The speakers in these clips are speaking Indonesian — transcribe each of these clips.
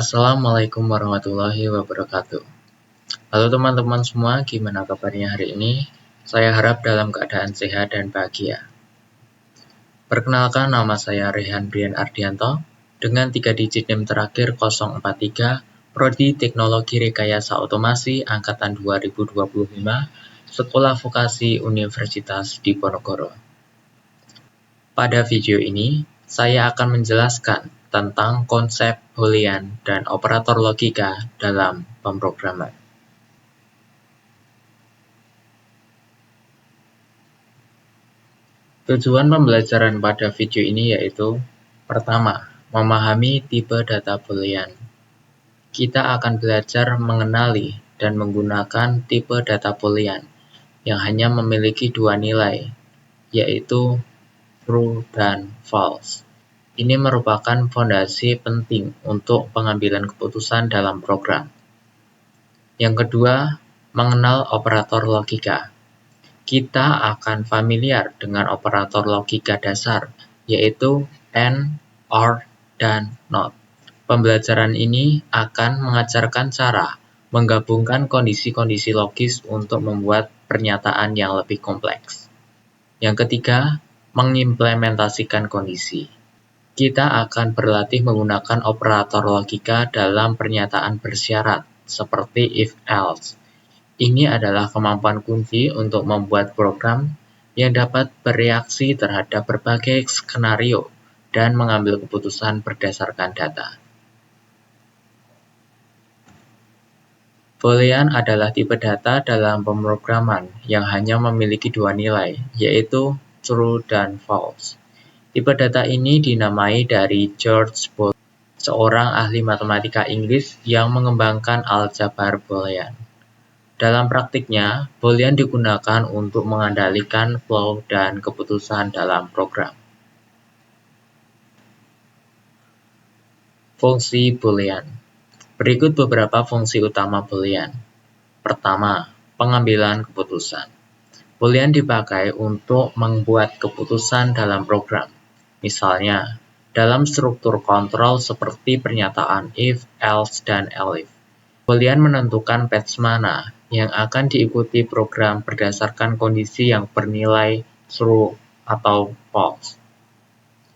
Assalamualaikum warahmatullahi wabarakatuh. Halo teman-teman semua, gimana kabarnya hari ini? Saya harap dalam keadaan sehat dan bahagia. Perkenalkan, nama saya Rehan Brian Ardianto dengan 3 digit NIM terakhir 043, Prodi Teknologi Rekayasa Otomasi Angkatan 2025, Sekolah Vokasi Universitas Diponegoro. Pada video ini, saya akan menjelaskan tentang konsep Boolean dan operator logika dalam pemrograman. Tujuan pembelajaran pada video ini yaitu: pertama, memahami tipe data Boolean. Kita akan belajar mengenali dan menggunakan tipe data Boolean yang hanya memiliki 2 nilai, yaitu true dan false. Ini merupakan fondasi penting untuk pengambilan keputusan dalam program. Yang kedua, mengenal operator logika. Kita akan familiar dengan operator logika dasar, yaitu AND, OR, dan NOT. Pembelajaran ini akan mengajarkan cara menggabungkan kondisi-kondisi logis untuk membuat pernyataan yang lebih kompleks. Yang ketiga, mengimplementasikan kondisi. Kita akan berlatih menggunakan operator logika dalam pernyataan bersyarat, seperti if-else. Ini adalah kemampuan kunci untuk membuat program yang dapat bereaksi terhadap berbagai skenario dan mengambil keputusan berdasarkan data. Boolean adalah tipe data dalam pemrograman yang hanya memiliki 2 nilai, yaitu true dan false. Tipe data ini dinamai dari George Boolean, seorang ahli matematika Inggris yang mengembangkan aljabar Boolean. Dalam praktiknya, Boolean digunakan untuk mengendalikan flow dan keputusan dalam program. Fungsi Boolean. Berikut beberapa fungsi utama Boolean. Pertama, pengambilan keputusan. Boolean dipakai untuk membuat keputusan dalam program. Misalnya, dalam struktur kontrol seperti pernyataan if, else, dan elif. Boolean menentukan path mana yang akan diikuti program berdasarkan kondisi yang bernilai true atau false.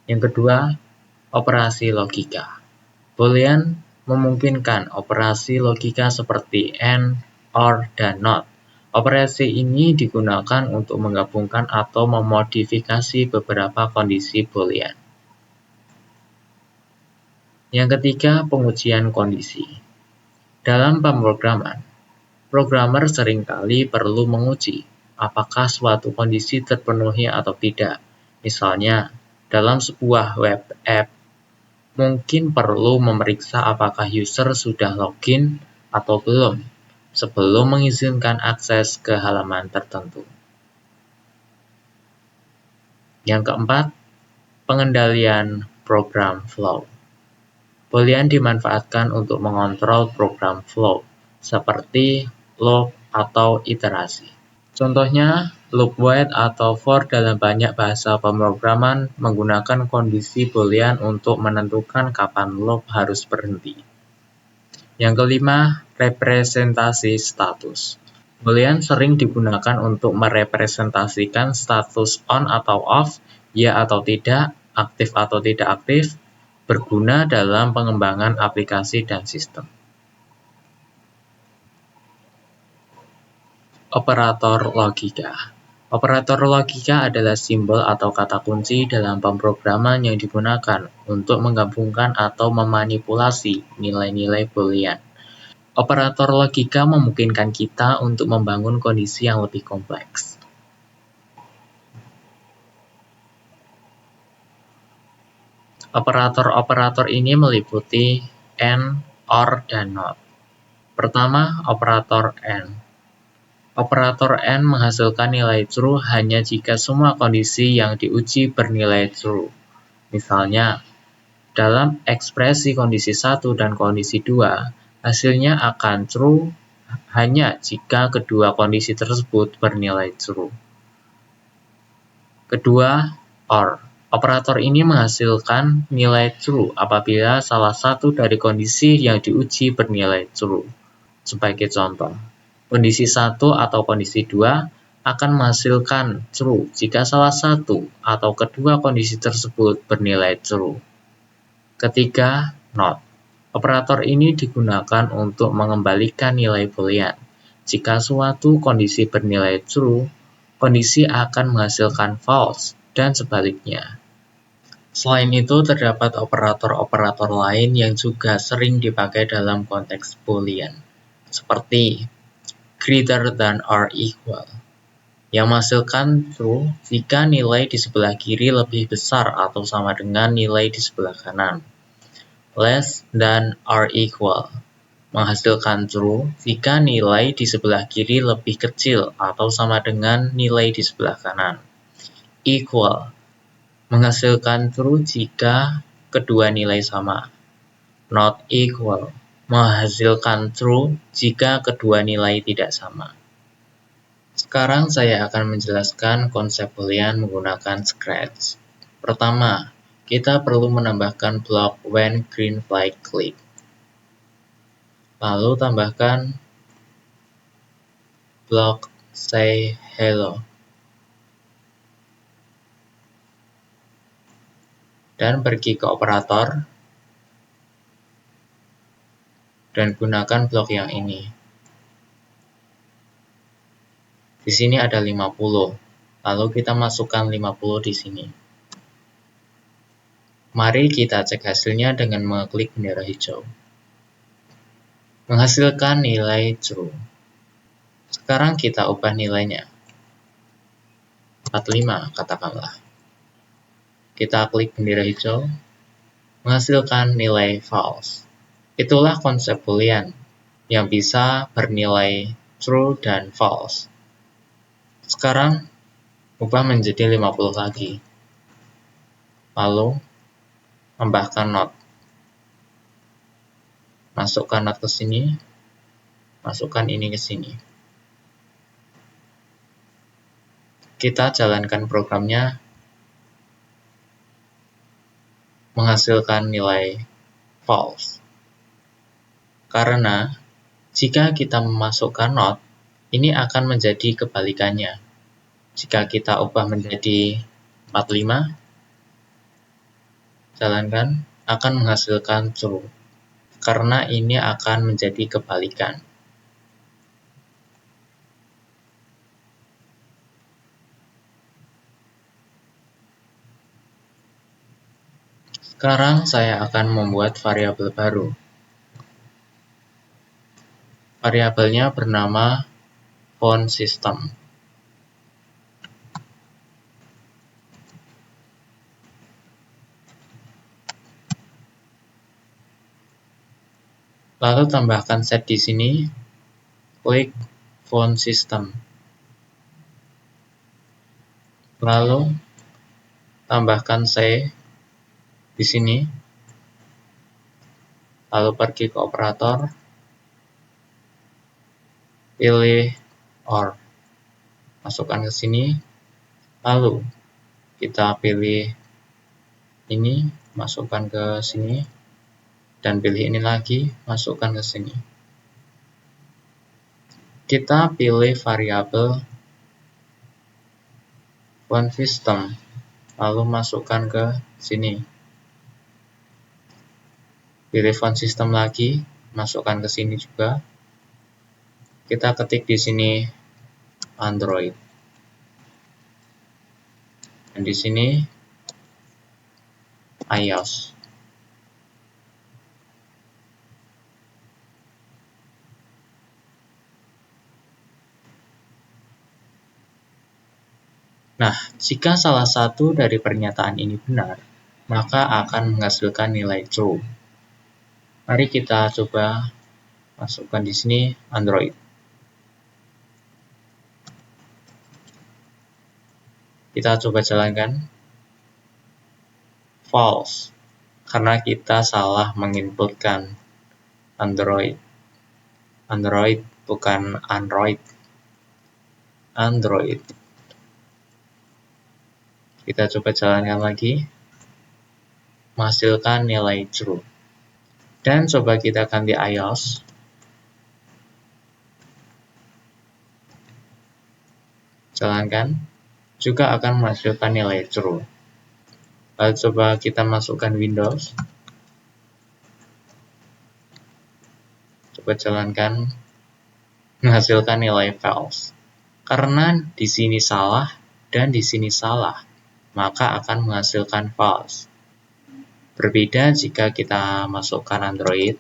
Yang kedua, operasi logika. Boolean memungkinkan operasi logika seperti AND, OR, dan NOT. Operasi ini digunakan untuk menggabungkan atau memodifikasi beberapa kondisi Boolean. Yang ketiga, pengujian kondisi. Dalam pemrograman, programmer seringkali perlu menguji apakah suatu kondisi terpenuhi atau tidak. Misalnya, dalam sebuah web app, mungkin perlu memeriksa apakah user sudah login atau belum sebelum mengizinkan akses ke halaman tertentu. Yang keempat, pengendalian program flow. Boolean dimanfaatkan untuk mengontrol program flow, seperti loop atau iterasi. Contohnya, loop while atau for dalam banyak bahasa pemrograman menggunakan kondisi Boolean untuk menentukan kapan loop harus berhenti. Yang kelima, representasi status. Boolean sering digunakan untuk merepresentasikan status on atau off, ya atau tidak, aktif atau tidak aktif, berguna dalam pengembangan aplikasi dan sistem. Operator logika. Operator logika adalah simbol atau kata kunci dalam pemrograman yang digunakan untuk menggabungkan atau memanipulasi nilai-nilai Boolean. Operator logika memungkinkan kita untuk membangun kondisi yang lebih kompleks. Operator-operator ini meliputi AND, OR, dan NOT. Pertama, operator AND. Operator AND menghasilkan nilai true hanya jika semua kondisi yang diuji bernilai true. Misalnya, dalam ekspresi kondisi 1 dan kondisi 2, hasilnya akan true hanya jika kedua kondisi tersebut bernilai true. Kedua, OR. Operator ini menghasilkan nilai true apabila salah satu dari kondisi yang diuji bernilai true. Sebagai contoh, kondisi 1 atau kondisi 2 akan menghasilkan true jika salah satu atau kedua kondisi tersebut bernilai true. Ketiga, not. Operator ini digunakan untuk mengembalikan nilai boolean. Jika suatu kondisi bernilai true, kondisi akan menghasilkan false, dan sebaliknya. Selain itu, terdapat operator-operator lain yang juga sering dipakai dalam konteks boolean, seperti greater than or equal, yang menghasilkan true jika nilai di sebelah kiri lebih besar atau sama dengan nilai di sebelah kanan. Less than or equal, menghasilkan true jika nilai di sebelah kiri lebih kecil atau sama dengan nilai di sebelah kanan. Equal, menghasilkan true jika kedua nilai sama. Not equal, menghasilkan true jika kedua nilai tidak sama. Sekarang saya akan menjelaskan konsep boolean menggunakan Scratch. Pertama, kita perlu menambahkan blok when green flag click. Lalu tambahkan blok say hello. Dan pergi ke operator dan gunakan blok yang ini. Di sini ada 50, lalu kita masukkan 50 di sini. Mari kita cek hasilnya dengan mengklik bendera hijau. Menghasilkan nilai true. Sekarang kita ubah nilainya. 45 katakanlah. Kita klik bendera hijau, menghasilkan nilai false. Itulah konsep boolean yang bisa bernilai true dan false. Sekarang ubah menjadi 50 lagi. Lalu tambahkan not. Masukkan not ke sini, masukkan ini ke sini. Kita jalankan programnya, menghasilkan nilai false. Karena jika kita memasukkan not, ini akan menjadi kebalikannya. Jika kita ubah menjadi 45, jalankan, akan menghasilkan true. Karena ini akan menjadi kebalikan. Sekarang saya akan membuat variabel baru. Variabelnya bernama phone system. Lalu tambahkan set di sini, klik phone system. Lalu tambahkan say di sini. Lalu pergi ke operator, pilih or, masukkan ke sini, lalu kita pilih ini, masukkan ke sini, dan pilih ini lagi, masukkan ke sini. Kita pilih variabel phone system, lalu masukkan ke sini. Pilih phone system lagi, masukkan ke sini juga. Kita ketik di sini Android. Dan di sini iOS. Nah, jika salah satu dari pernyataan ini benar, maka akan menghasilkan nilai true. Mari kita coba masukkan di sini Android. Kita coba jalankan. False, karena kita salah menginputkan Android. Android bukan Android. Android. Kita coba jalankan lagi, menghasilkan nilai true. Dan coba kita ganti iOS. Jalankan, juga akan menghasilkan nilai true. Lalu coba kita masukkan Windows. Coba jalankan, menghasilkan nilai false. Karena di sini salah dan di sini salah, maka akan menghasilkan false. Berbeda jika kita masukkan Android.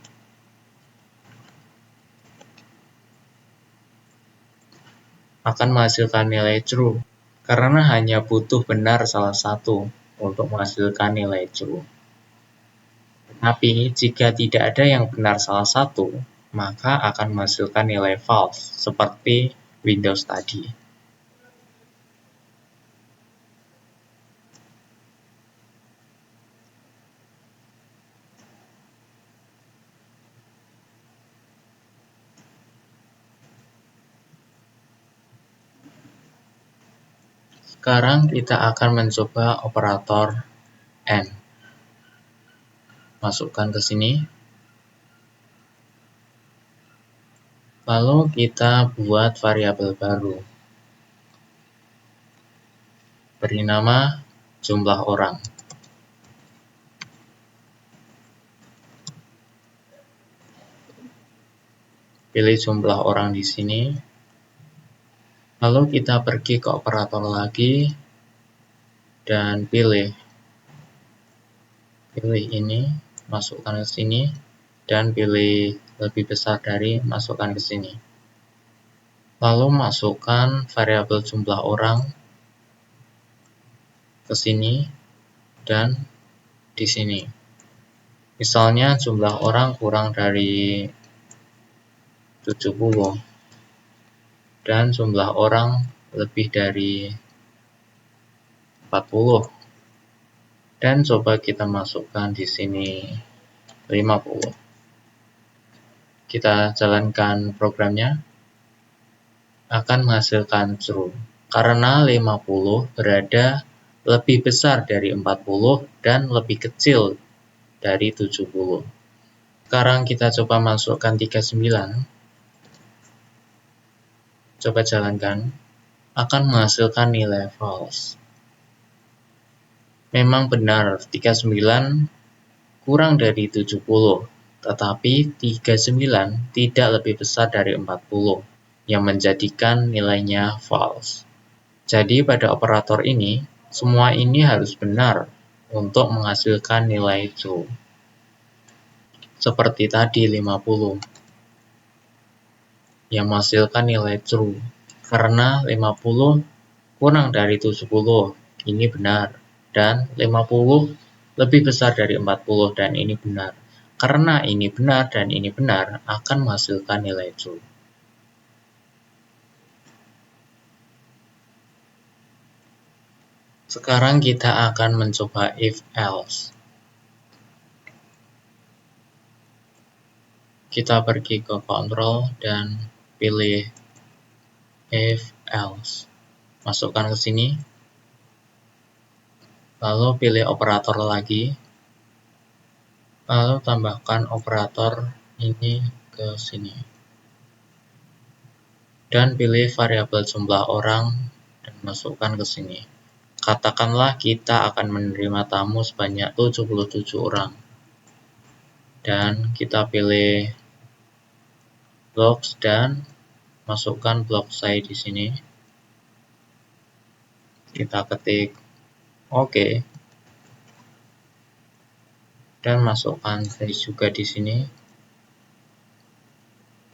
Akan menghasilkan nilai true, karena hanya butuh benar salah satu untuk menghasilkan nilai true. Tapi jika tidak ada yang benar salah satu, maka akan menghasilkan nilai false, seperti Windows tadi. Sekarang kita akan mencoba operator AND. Masukkan ke sini. Lalu kita buat variabel baru. Beri nama jumlah orang. Pilih jumlah orang di sini. Lalu kita pergi ke operator lagi dan pilih ini, masukkan ke sini, dan pilih lebih besar dari, masukkan ke sini. Lalu masukkan variabel jumlah orang ke sini dan di sini. Misalnya jumlah orang kurang dari 70 dan jumlah orang lebih dari 40. Dan coba kita masukkan di sini 50. Kita jalankan programnya, akan menghasilkan true. Karena 50 berada lebih besar dari 40 dan lebih kecil dari 70. Sekarang kita coba masukkan 39. Coba jalankan, akan menghasilkan nilai false. Memang benar 39 kurang dari 70, tetapi 39 tidak lebih besar dari 40, yang menjadikan nilainya false. Jadi pada operator ini, semua ini harus benar untuk menghasilkan nilai true. Seperti tadi 50, yang menghasilkan nilai true. Karena 50 kurang dari 70, ini benar. Dan 50 lebih besar dari 40, dan ini benar. Karena ini benar dan ini benar, akan menghasilkan nilai true. Sekarang kita akan mencoba if-else. Kita pergi ke control dan pilih if-else. Masukkan ke sini. Lalu pilih operator lagi. Lalu tambahkan operator ini ke sini. Dan pilih variabel jumlah orang dan masukkan ke sini. Katakanlah kita akan menerima tamu sebanyak 77 orang. Dan kita pilih blocks dan masukkan block saya di sini. Kita ketik OK. Dan masukkan saya juga di sini.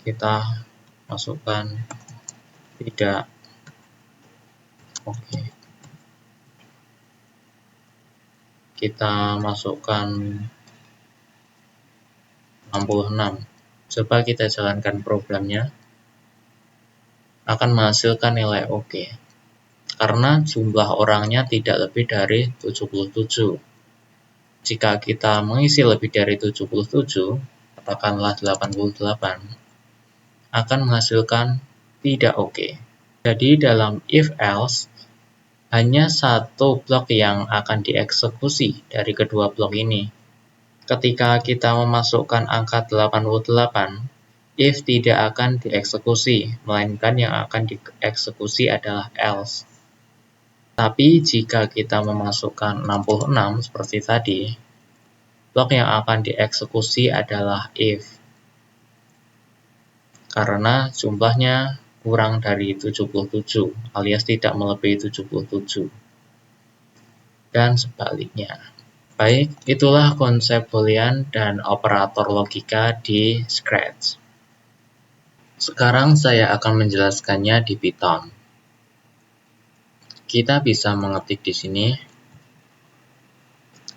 Kita masukkan tidak. Oke. Kita masukkan 66. Coba kita jalankan programnya. Akan menghasilkan nilai OK. Karena jumlah orangnya tidak lebih dari 77. Jika kita mengisi lebih dari 77, katakanlah 88, akan menghasilkan tidak OK. Jadi dalam if-else, hanya satu blok yang akan dieksekusi dari kedua blok ini. Ketika kita memasukkan angka 88, if tidak akan dieksekusi, melainkan yang akan dieksekusi adalah else. Tapi jika kita memasukkan 66 seperti tadi, blok yang akan dieksekusi adalah if. Karena jumlahnya kurang dari 77, alias tidak melebihi 77. Dan sebaliknya. Baik, itulah konsep boolean dan operator logika di Scratch. Sekarang saya akan menjelaskannya di Python. Kita bisa mengetik di sini,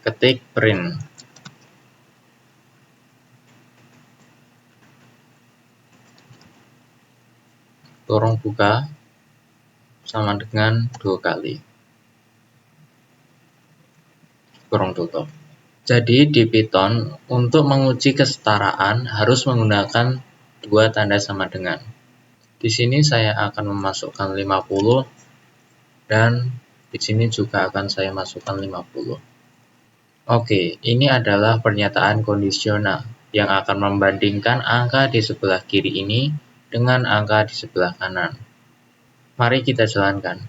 ketik print. Kurung buka sama dengan 2 kali. Kurung tutup. Jadi di Python, untuk menguji kesetaraan harus menggunakan 2 tanda sama dengan. Di sini saya akan memasukkan 50 dan di sini juga akan saya masukkan 50. Oke, ini adalah pernyataan kondisional yang akan membandingkan angka di sebelah kiri ini dengan angka di sebelah kanan. Mari kita jalankan.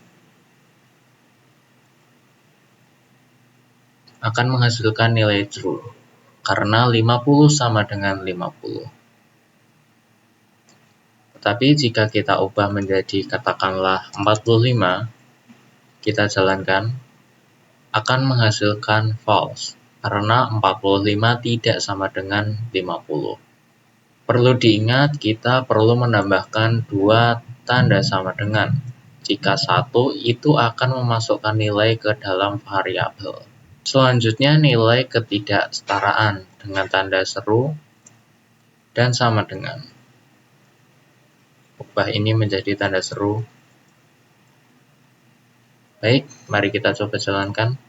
Akan menghasilkan nilai true, karena 50 sama dengan 50. Tetapi jika kita ubah menjadi katakanlah 45, kita jalankan, akan menghasilkan false, karena 45 tidak sama dengan 50. Perlu diingat, kita perlu menambahkan 2 tanda sama dengan. Jika satu, itu akan memasukkan nilai ke dalam variabel. Selanjutnya nilai ketidaksetaraan dengan tanda seru dan sama dengan. Ubah ini menjadi tanda seru. Baik, mari kita coba jalankan.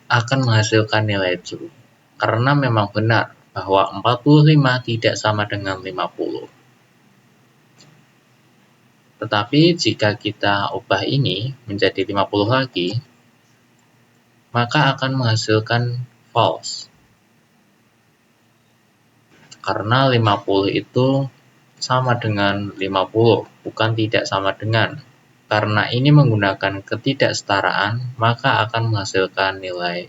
Akan menghasilkan nilai true, karena memang benar bahwa 45 tidak sama dengan 50. Tetapi jika kita ubah ini menjadi 50 lagi, maka akan menghasilkan false. Karena 50 itu sama dengan 50, bukan tidak sama dengan. Karena ini menggunakan ketidaksetaraan, maka akan menghasilkan nilai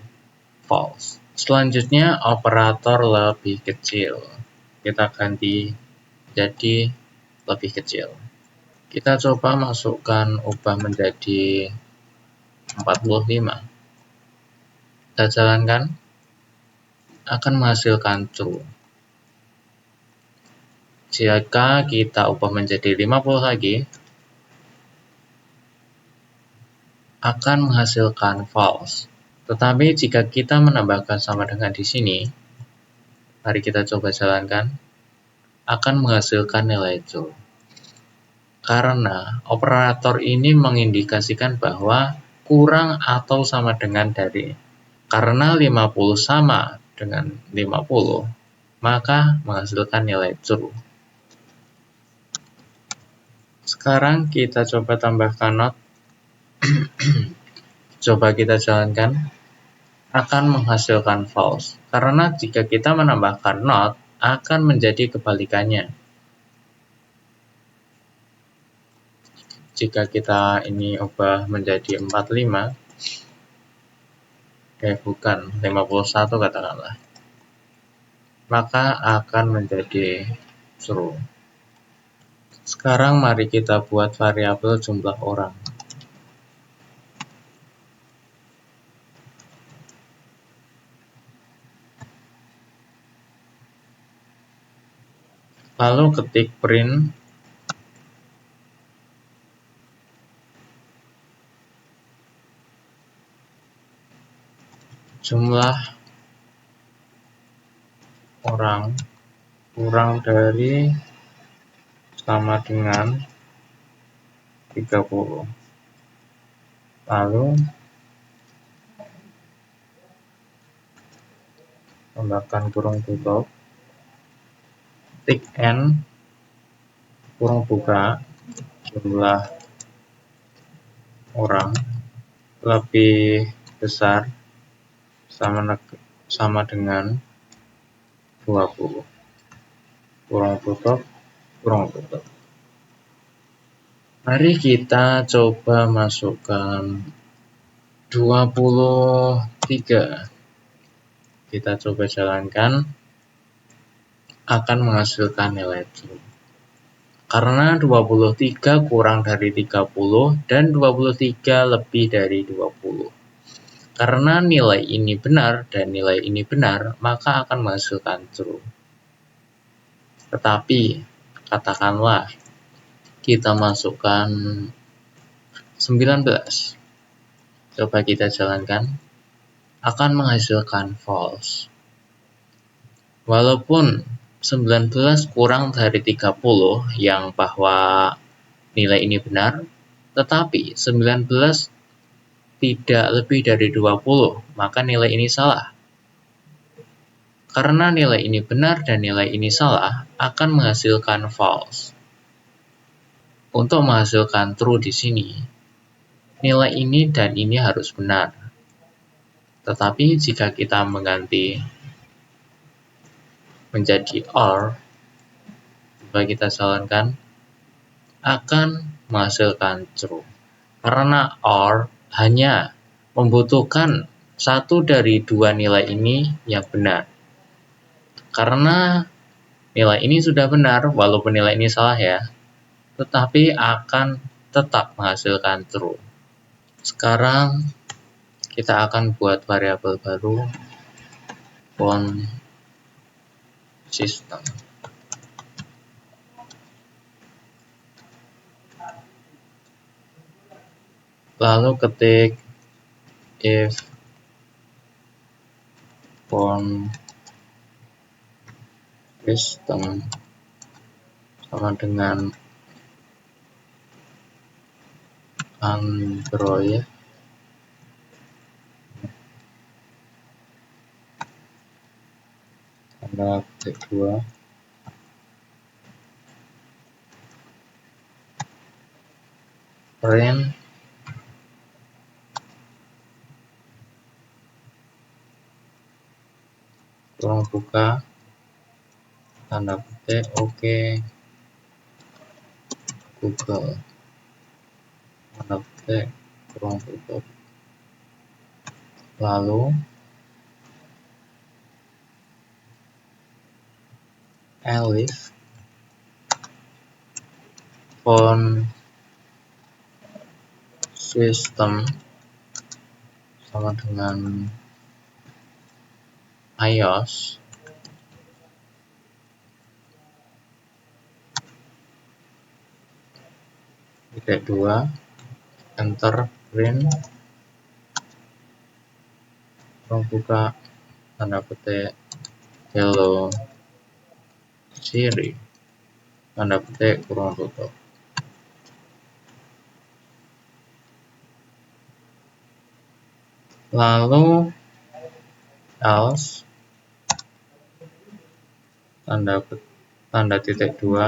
false. Selanjutnya operator lebih kecil. Kita ganti jadi lebih kecil. Kita coba masukkan ubah menjadi 45. Kita jalankan, akan menghasilkan true. Jika kita ubah menjadi 50 lagi, akan menghasilkan false. Tetapi jika kita menambahkan sama dengan di sini, mari kita coba jalankan, akan menghasilkan nilai true. Karena operator ini mengindikasikan bahwa kurang atau sama dengan dari. Karena 50 sama dengan 50, maka menghasilkan nilai true. Sekarang kita coba tambahkan not. Coba kita jalankan, akan menghasilkan false. Karena jika kita menambahkan not, akan menjadi kebalikannya. Jika kita ini ubah menjadi 45, bukan 51 katakanlah, maka akan menjadi true. Sekarang mari kita buat variabel jumlah orang. Lalu ketik print jumlah orang kurang dari sama dengan 30. Lalu tambahkan kurung tutup, tick n, kurung buka, jumlah orang lebih besar sama dengan 20. Kurang tutup, kurang tutup. Mari kita coba masukkan 23. Kita coba jalankan, akan menghasilkan nilai true. Karena 23 kurang dari 30 dan 23 lebih dari 20. Karena nilai ini benar dan nilai ini benar, maka akan menghasilkan true. Tetapi, katakanlah kita masukkan 19. Coba kita jalankan, akan menghasilkan false. Walaupun 19 kurang dari 30 yang bahwa nilai ini benar, tetapi 19 tidak lebih dari 20, maka nilai ini salah. Karena nilai ini benar dan nilai ini salah, akan menghasilkan false. Untuk menghasilkan true di sini, nilai ini dan ini harus benar. Tetapi jika kita mengganti menjadi or, coba kita jalankan, akan menghasilkan true. Karena or hanya membutuhkan satu dari dua nilai ini yang benar. Karena nilai ini sudah benar, walaupun nilai ini salah ya, tetapi akan tetap menghasilkan true. Sekarang kita akan buat variabel baru, font system. Lalu ketik if font system sama dengan Android tanda petik 2 print kurang buka tanda petik oke Google tanda petik kurang tutup, lalu elif font system sama dengan iOS titik 2 enter print kurang buka tanda petik hello Siri tanda petik kurang tutup. Lalu else tanda titik 2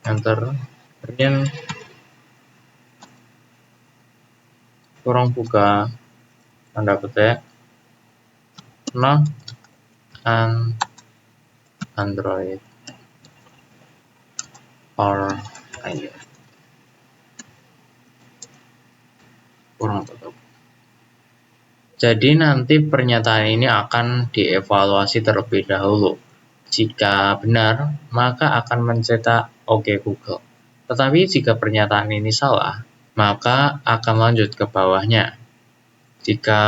enter print kurang buka tanda petik not an Android or iOS kurang tutup. Jadi nanti pernyataan ini akan dievaluasi terlebih dahulu. Jika benar, maka akan mencetak oke Google. Tetapi jika pernyataan ini salah, maka akan lanjut ke bawahnya. Jika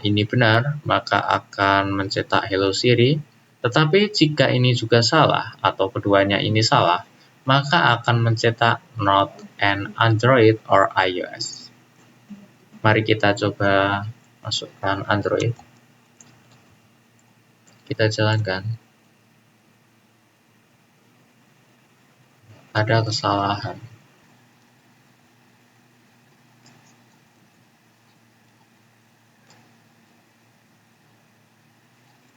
ini benar, maka akan mencetak hello Siri. Tetapi jika ini juga salah, atau keduanya ini salah, maka akan mencetak not an Android or iOS. Mari kita coba masukkan Android. Kita jalankan. Ada kesalahan.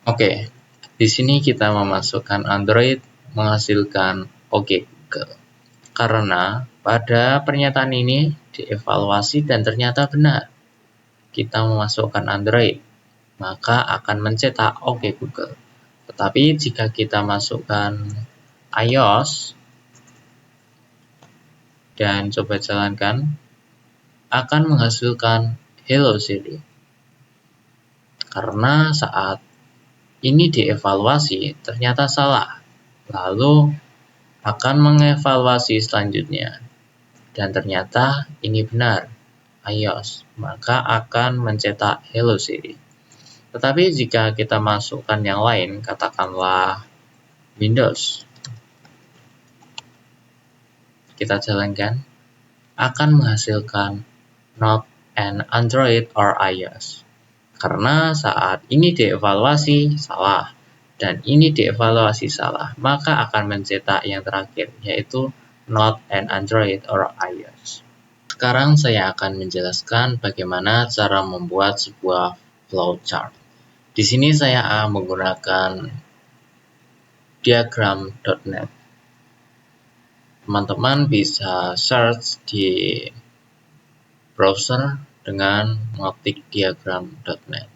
Oke, di sini kita memasukkan Android menghasilkan oke Google. Karena pada pernyataan ini dievaluasi dan ternyata benar. Kita memasukkan Android, maka akan mencetak "Oke Google". Tetapi jika kita masukkan iOS dan coba jalankan, akan menghasilkan "Hello Siri". Karena saat ini dievaluasi ternyata salah, lalu akan mengevaluasi selanjutnya, dan ternyata ini benar, iOS, maka akan mencetak "Hello Siri". Tetapi jika kita masukkan yang lain, katakanlah Windows, kita jalankan, akan menghasilkan "Not an Android or iOS". Karena saat ini dievaluasi salah, dan ini dievaluasi salah, maka akan mencetak yang terakhir, yaitu "Not an Android or iOS". Sekarang saya akan menjelaskan bagaimana cara membuat sebuah flowchart. Di sini saya menggunakan diagram.net. Teman-teman bisa search di browser dengan mengetik diagram.net.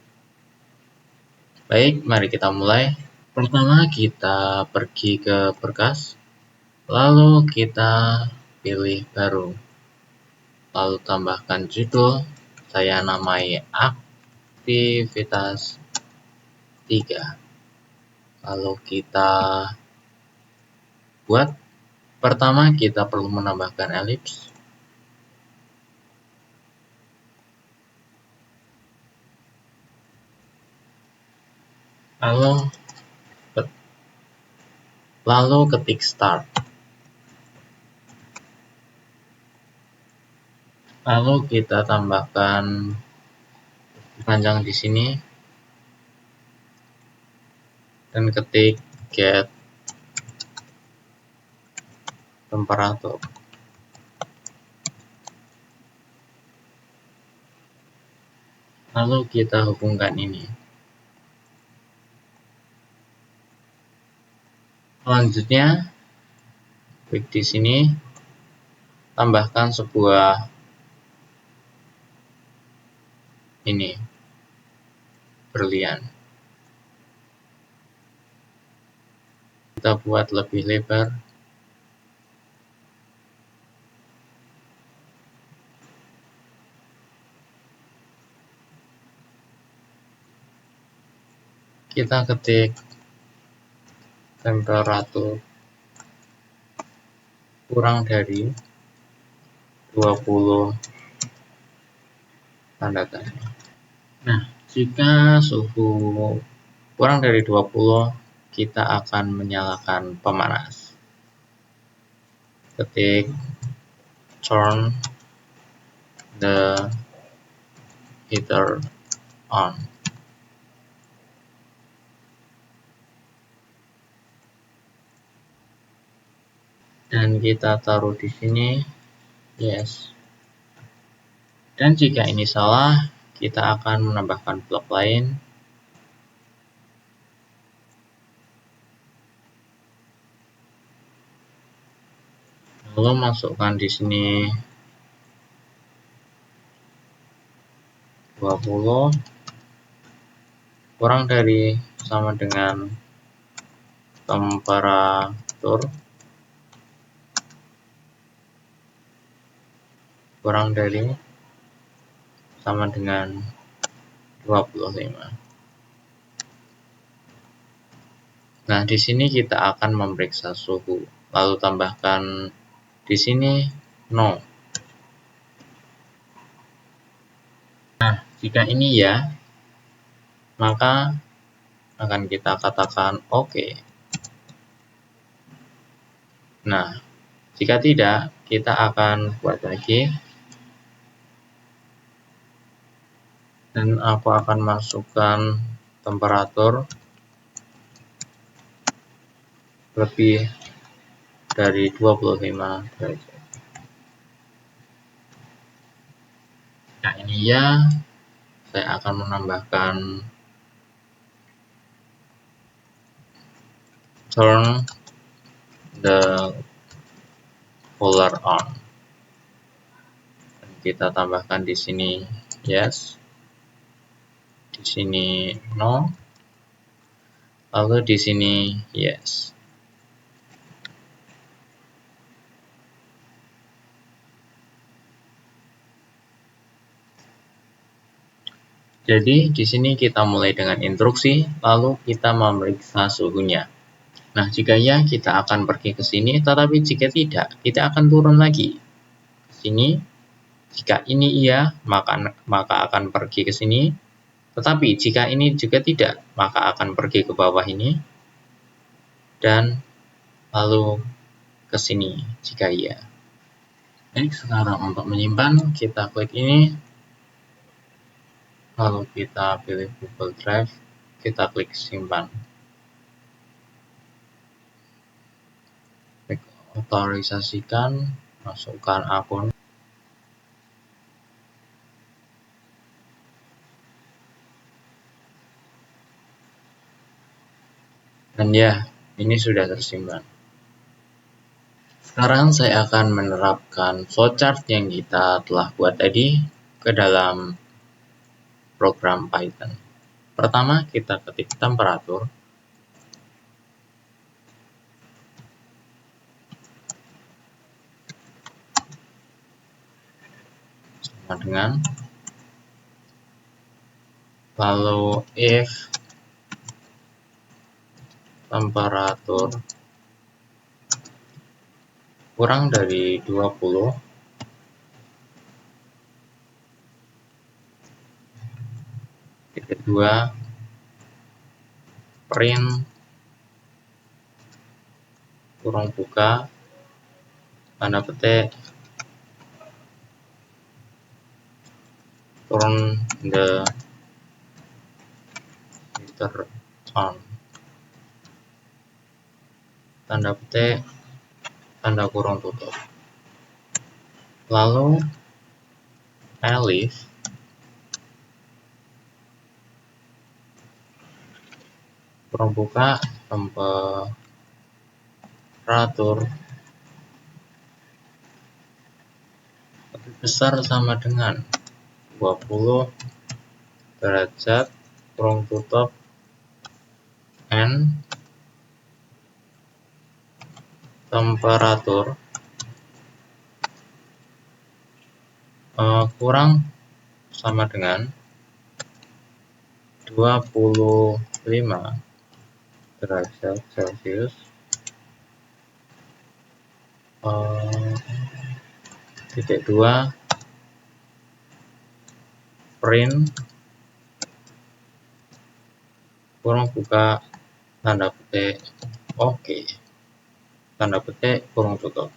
Baik, mari kita mulai. Pertama, kita pergi ke berkas, lalu kita pilih baru, lalu tambahkan judul, saya namai aktivitas 3. Lalu kita buat. Pertama, kita perlu menambahkan elips. Lalu ketik start. Lalu kita tambahkan panjang di sini dan ketik get temperatur. Lalu kita hubungkan ini. Selanjutnya, klik di sini, tambahkan sebuah ini berlian. Kita buat lebih lebar. Kita ketik temperatur kurang dari 20 tanda tanya. Nah, jika suhu kurang dari 20, kita akan menyalakan pemanas. Ketik turn the heater on. Dan kita taruh di sini yes. Dan jika ini salah, kita akan menambahkan blok lain. Lalu masukkan di sini 20 kurang dari sama dengan temperatur kurang dari sama dengan 25. Nah, di sini kita akan memeriksa suhu. Lalu tambahkan di sini no. Nah, jika ini ya, maka akan kita katakan oke. Nah, jika tidak, kita akan buat lagi. Dan aku akan masukkan temperatur lebih dari 25 derajat. Nah, ini ya, saya akan menambahkan turn the cooler on. Dan kita tambahkan di sini yes, di sini no, lalu di sini yes. Jadi di sini kita mulai dengan instruksi, lalu kita memeriksa suhunya. Nah, jika ya, kita akan pergi ke sini, tetapi jika tidak, kita akan turun lagi ke sini. Jika ini iya, maka akan pergi ke sini. Tetapi jika ini juga tidak, maka akan pergi ke bawah ini dan lalu ke sini jika iya. Baik, sekarang untuk menyimpan, kita klik ini. Lalu kita pilih Google Drive, kita klik simpan. Klik otorisasikan, masukkan akun. Dan ya, ini sudah tersimpan. Sekarang saya akan menerapkan flowchart yang kita telah buat tadi ke dalam program Python. Pertama, kita ketik temperatur. Sama dengan. Lalu if temperatur kurang dari 20, kedua print kurung buka tanda petik turn the heater on tanda petik tanda kurung tutup. Lalu elif kurung buka temperatur lebih besar sama dengan 20 derajat kurung tutup n temperatur kurang sama dengan 25 derajat Celcius titik 2 print kurung buka tanda petik oke tanda petik kurung tutup.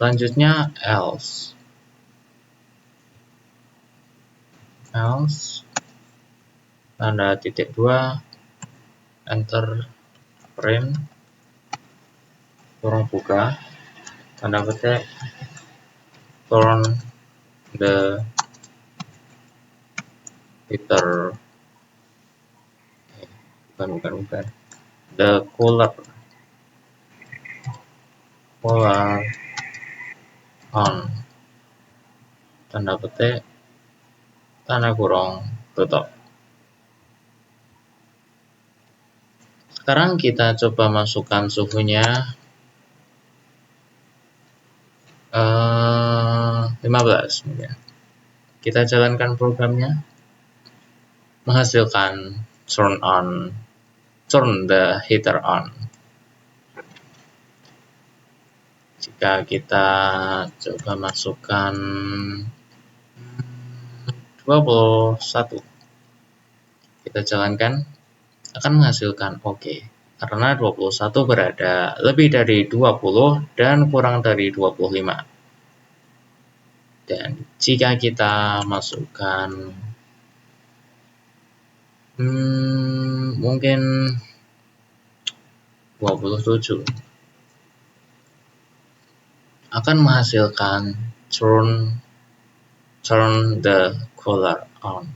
Selanjutnya else tanda titik 2 enter print kurung buka tanda petik turn the heater bukan the cooler on tanda petik tanda kurung tutup. Sekarang kita coba masukkan suhunya 15 mungkin. Kita jalankan programnya, menghasilkan turn the heater on. Jika kita coba masukkan 21, kita jalankan, akan menghasilkan oke. Karena 21 berada lebih dari 20 dan kurang dari 25. Dan jika kita masukkan mungkin 27, akan menghasilkan turn the cooler on.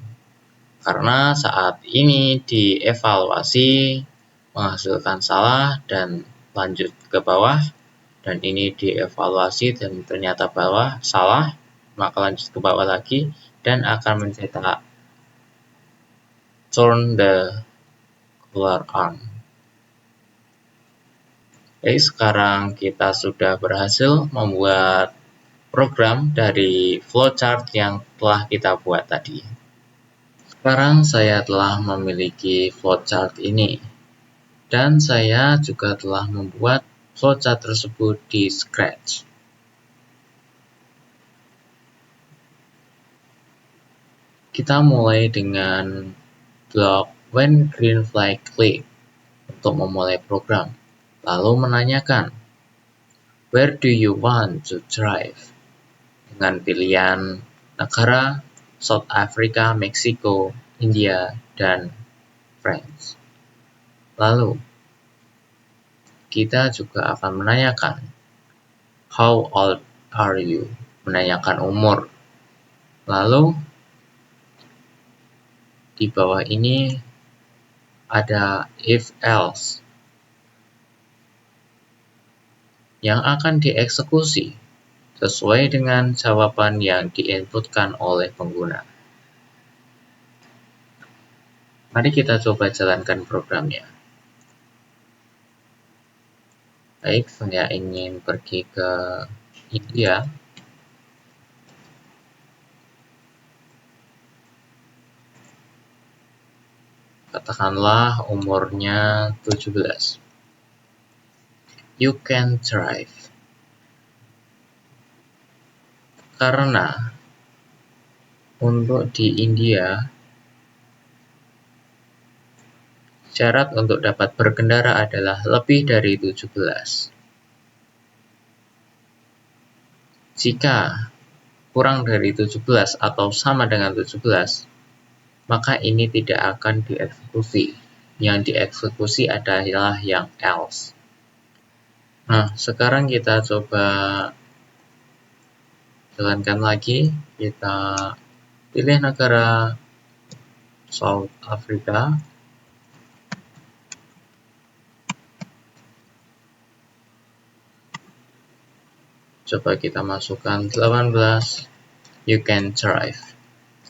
Karena saat ini dievaluasi menghasilkan salah dan lanjut ke bawah dan ini dievaluasi dan ternyata bahwa salah, maka lanjut ke bawah lagi dan akan mencetak turn the color on. Oke, sekarang kita sudah berhasil membuat program dari flowchart yang telah kita buat tadi. Sekarang saya telah memiliki flowchart ini, dan saya juga telah membuat flowchart tersebut di Scratch. Kita mulai dengan blok when green flag click untuk memulai program, lalu menanyakan where do you want to drive dengan pilihan negara South Africa, Meksiko, India, dan France. Lalu, kita juga akan menanyakan how old are you? Menanyakan umur. Lalu, di bawah ini ada if else yang akan dieksekusi sesuai dengan jawaban yang diinputkan oleh pengguna. Mari kita coba jalankan programnya. Baik, saya ingin pergi ke India. Katakanlah umurnya 17. You can drive. Karena untuk di India, syarat untuk dapat berkendara adalah lebih dari 17. Jika kurang dari 17 atau sama dengan 17, maka ini tidak akan dieksekusi. Yang dieksekusi adalah yang else. Nah, sekarang kita coba jalankan lagi. Kita pilih negara South Africa. Coba kita masukkan 18. You can drive.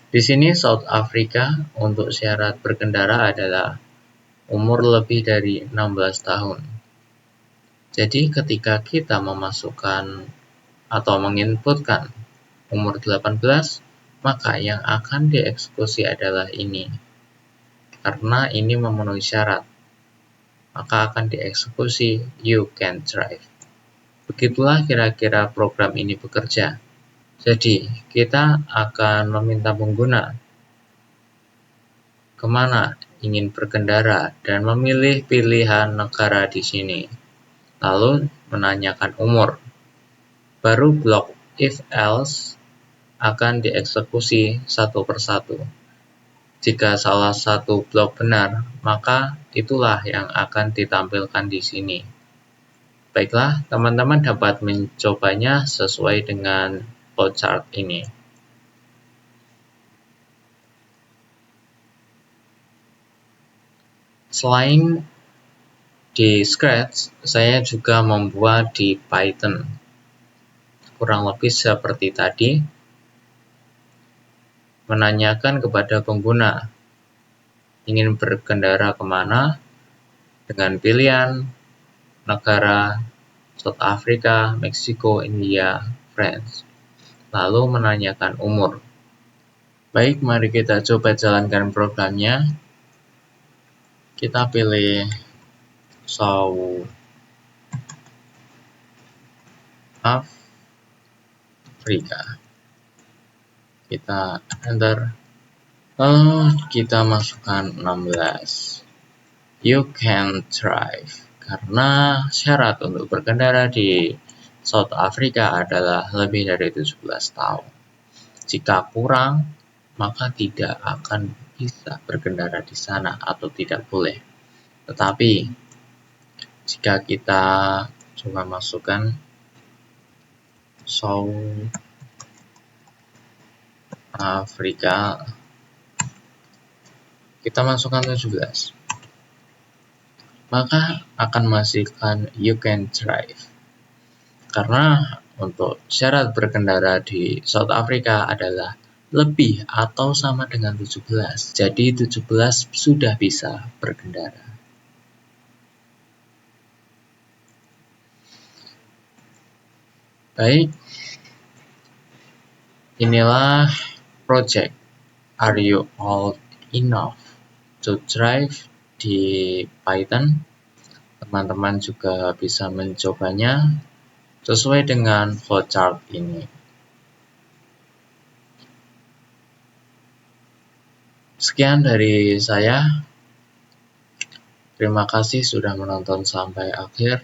Di sini South Africa untuk syarat berkendara adalah umur lebih dari 16 tahun. Jadi ketika kita memasukkan atau menginputkan umur 18, maka yang akan dieksekusi adalah ini. Karena ini memenuhi syarat, maka akan dieksekusi you can drive. Begitulah kira-kira program ini bekerja. Jadi, kita akan meminta pengguna kemana ingin berkendara dan memilih pilihan negara di sini. Lalu menanyakan umur. Baru blok if else akan dieksekusi satu persatu. Jika salah satu blok benar, maka itulah yang akan ditampilkan di sini. Baiklah, teman-teman dapat mencobanya sesuai dengan flowchart ini. Selain di Scratch, saya juga membuat di Python. Kurang lebih seperti tadi, menanyakan kepada pengguna ingin berkendara kemana dengan pilihan negara South Africa, Meksiko, India, France. Lalu menanyakan umur. Baik, mari kita coba jalankan programnya. Kita pilih South Africa. Kita enter. Lalu kita masukkan 16. You can drive. Karena syarat untuk berkendara di South Africa adalah lebih dari 17 tahun. Jika kurang, maka tidak akan bisa berkendara di sana atau tidak boleh. Tetapi, jika kita coba masukkan South Africa, kita masukkan 17. Maka akan menghasilkan you can drive. Karena untuk syarat berkendara di South Africa adalah lebih atau sama dengan 17. Jadi 17 sudah bisa berkendara. Baik, inilah project Are You Old Enough to Drive di Python. Teman-teman juga bisa mencobanya sesuai dengan flowchart ini. Sekian dari saya. Terima kasih sudah menonton sampai akhir.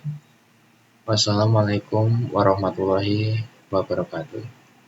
Wassalamualaikum warahmatullahi wabarakatuh.